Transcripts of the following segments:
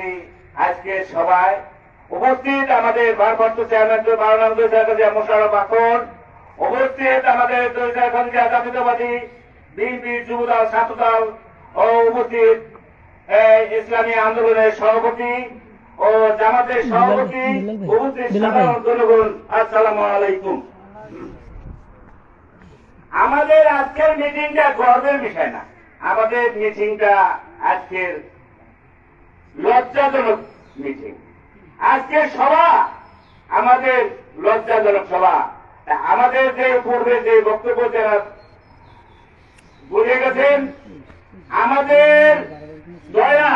সভাপতি আজকে সভায় উপস্থিত আমাদের ভারপ্রাপ্ত চেয়ারম্যান মোশাররফ আকন, উপস্থিত আমাদের জাতীয়তাবাদী বিএনপি যুবদল ছাত্রদল ও উপস্থিত ইসলামী আন্দোলনের সভাপতি ও জামাতের সভাপতি, উপস্থিত সাধারণ জনগণ, আসসালামু আলাইকুম। আমাদের আজকের মিটিংটা গর্বের বিষয় না, আমাদের মিটিংটা আজকের লজ্জাজনক মিটিং। আজকের সভা আমাদের লজ্জাজনক সভা। আমাদের যে পূর্বে যে বক্তব্য যারা বলে গেছেন, আমাদের দয়া,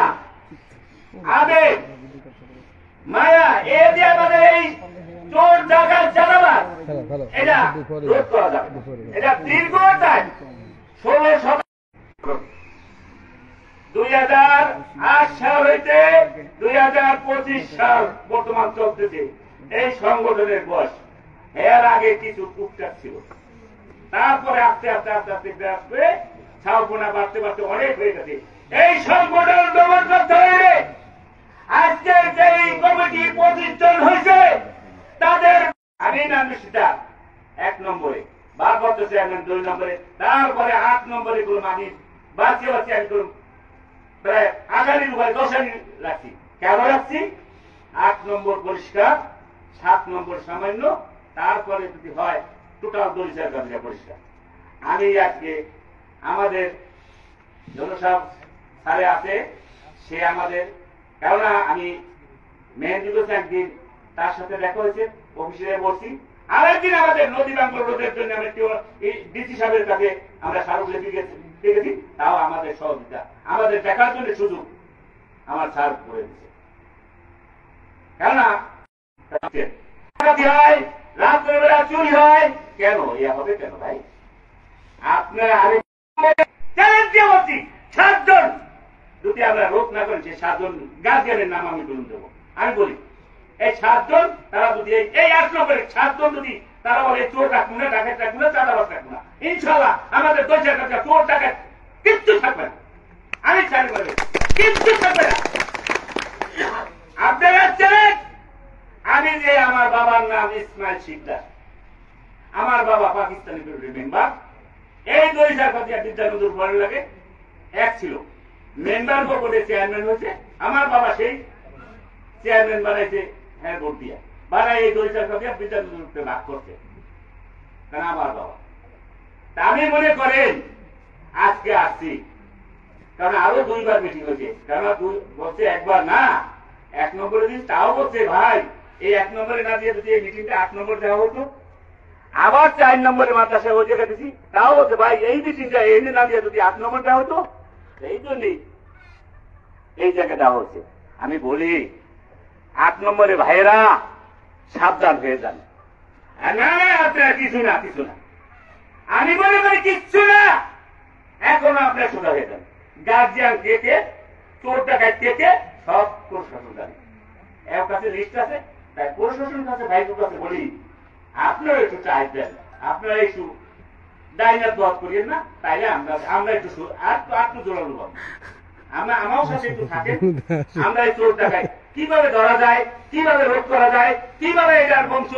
আবেগ, মায়া, এ যে আমাদের এই চোর ডাকাত চাঁদাবাজ, এটা রোধ করা যাবে। এটা দীর্ঘ টাইম 2008 সাল হইতে 2025 সাল বর্তমান চলতেছে এই সংগঠনের বয়স। এর আগে কিছু টুকটাক ছিল, তারপরে আস্তে আস্তে আস্তে আস্তে আসবে ছাউপনা বাড়তে বাড়তে অনেক হয়ে গেছে। এই সংগঠন দমন করতে হলে আজকে যে কমিটি 25 জন হয়েছে তাদের আমি নাম সেটা 1 নম্বরে, ভারপ্রাপ্ত চেয়ারম্যান 2 নম্বরে, তারপরে 8 নম্বরে গুলো আমি বাঁচিয়ে বাঁচিয়ে আমি করুন প্রায় 18 উপরে 10 রাখছি। কেন রাখছি? 8 নম্বর পরিষ্কার, 7 নম্বর সামান্য, তারপরে যদি হয় টোটাল 2000 পরিষ্কার। আমি আজকে আমাদের জনসব সারে আছে, সে আমাদের, কেননা আমি মেহেন্দির একদিন তার সাথে দেখা হয়েছে, অফিসে বসছি। আরেকদিন আমাদের নদী বাঙ্গল রোধের জন্য আমরা ডিসি সাহেবের কাছে আমরা স্মারকলিপি দেখেছি, তাও আমাদের সহযোগিতা, আমাদের দেখার জন্য সুযোগ আমার স্যার করে দিচ্ছে। কেননা হয় রাত্রেবেলা চুরি হয়, কেন ইয়া হবে কেন ভাই? আপনারা আরেক চ্যালেঞ্জ দিয়ে বলছি, 7 জন যদি আমরা রোধ না করেন, সে 7 জন গার্জিয়ানের নাম আমি বলুন দেবো। আমি বলি এই 7 জন, তারা যদি এই 8 নম্বরের 7 জন যদি তারা বলে চোর রাখবো না, ডাকাত রাখবো না, চাঁদাবাজ রাখবো না, ইনশাল্লাহ আমাদের 2000 টাকা চোর ডাকাত কিচ্ছু থাকবে না। আমি চাই করবে কিচ্ছু থাকবে না। আপনারা চ্যালেঞ্জ। আমি যে আমার বাবার নাম ইসমাইল শিকদার, আমার বাবা পাকিস্তানি মেম্বার, এই 2000 বিদ্যানন্দুর পরে লাগে এক ছিল মেম্বার বোর্ডে চেয়ারম্যান হয়েছে, আমার বাবা সেই চেয়ারম্যান বানাইছে, হ্যাঁ ভোট দিয়া বানাই এই 2000 বিদ্যানন্দুরকে ভাগ করছে, কারণ আমার বাবা। তা আমি মনে করেন আজকে আসছি, কারণ আরো 2 বার মিটিং হয়েছে, কারণ বলছে একবার না, 1 নম্বরে দিন, তাও বলছে ভাই এই 1 নম্বরে না দিয়ে যদি এই মিটিংটা 8 নম্বর দেওয়া হতো, আবার 4 নম্বরে মাদ্রাসায় ওই জায়গা দিচ্ছি, তাও বলছে ভাই এই মিটিংটা এনে না দিয়ে যদি 8 নম্বর দেওয়া হতো, এই জন্যই এই জায়গা দেওয়া হচ্ছে। আমি বলি 8 নম্বরে ভাইয়েরা সাবধান হয়ে যান। না আপনারা কিছু না, কিছু না, আমি মনে করি কিচ্ছু না, এখনো আপনারা সোজা হয়ে যান। গার্জিয়ান কে কে, চোর ডাকাত কে কে, সব প্রশাসন জানে, এর কাছে লিস্ট আছে। তাই প্রশাসনের কাছে ভাইদের কাছে বলি, আপনারা একটু চাই দেন, আপনারা একটু ডাইনার দোয়াত করিয়েন না, তাইলে আমরা একটু আত্মজোড়ানো পাবো। আমরা আমার সাথে একটু থাকেন, আমরা এই চোর ডাকাত কিভাবে ধরা যায়, কিভাবে রোধ করা যায়, কিভাবে এটার বংশ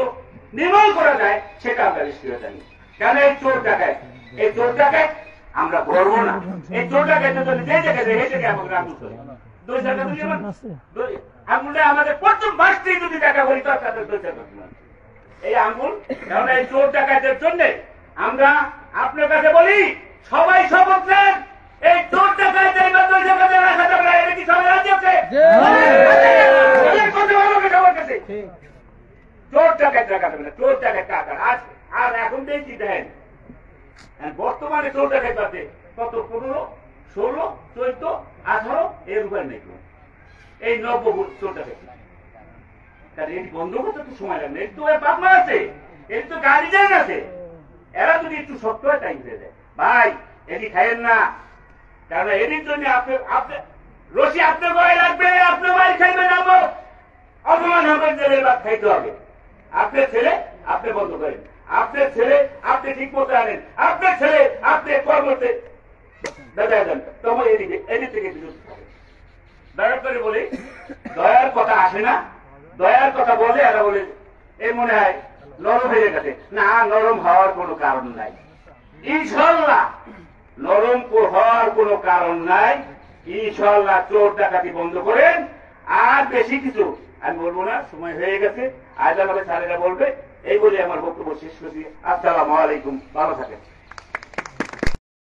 নির্মূল করা যায়, সেটা আমরা নিশ্চয় জানি। কেন এই চোর ডাকাত, এই চোর ডাকাত আমরা করবো না। এই চোর ডাকাতের জন্য যে জায়গায় এই জায়গায় আমাদের আঙুল চলে, 2 আঙুলে আমাদের প্রথম মাসতেই যদি টাকা বলি তো তাদের 2 এই আঙুল। কারণ এই চোর ডাকাতের জন্য আমরা আপনার কাছে বলি, সবাই শপথ নেন, এই চোর ডাকাত এই জায়গাতে রাখা যাবে না। এটা কি সবাই রাজি আছে? চোর ডাকাত রাখা যাবে না, চোর ডাকাত টাকা। আর এখন দেখি দেন বর্তমানে চোর ডাকাত পাচ্ছে কত, 15, 16, 14, 18 এর উপরে নেই। এই 90 চোর ডাকাত এটি বন্ধ করতে তো সময় লাগবে, একটু পাবনা আছে, এর তো গার্জিয়ান আছে, এরা যদি একটু সত্য হয় টাইম হয়ে যায়। ভাই এটি খাইয়েন না, কারণ এটির জন্য আপনার রশি আপনার গায়ে লাগবে, আপনার বাড়ি খাইবেন, অপমান হবে, জেলের ভাত খাইতে হবে। আপনার ছেলে আপনি বন্ধ করেন, আপনার ছেলে আপনি ঠিক মতো আনেন, আপনার ছেলে আপনি কর্মতে দেখা যান, তখন এদিক থেকে বিরত থাকেন। দয়া করে বলি, দয়ার কথা আসে না। দয়ার কথা বলে এরা বলে এ মনে হয় নরম হয়ে গেছে। না, নরম হওয়ার কোনো কারণ নাই, ইনশাল্লাহ নরম হওয়ার কোনো কারণ নাই। ইনশাল্লাহ চোর ডাকাতি বন্ধ করেন। আর বেশি কিছু আমি বলবো না, সময় হয়ে গেছে। আজ আমাদের স্যারেরা বলবে। এই বলে আমার বক্তব্য শেষ করছি। আসসালামু আলাইকুম, ভালো থাকেন।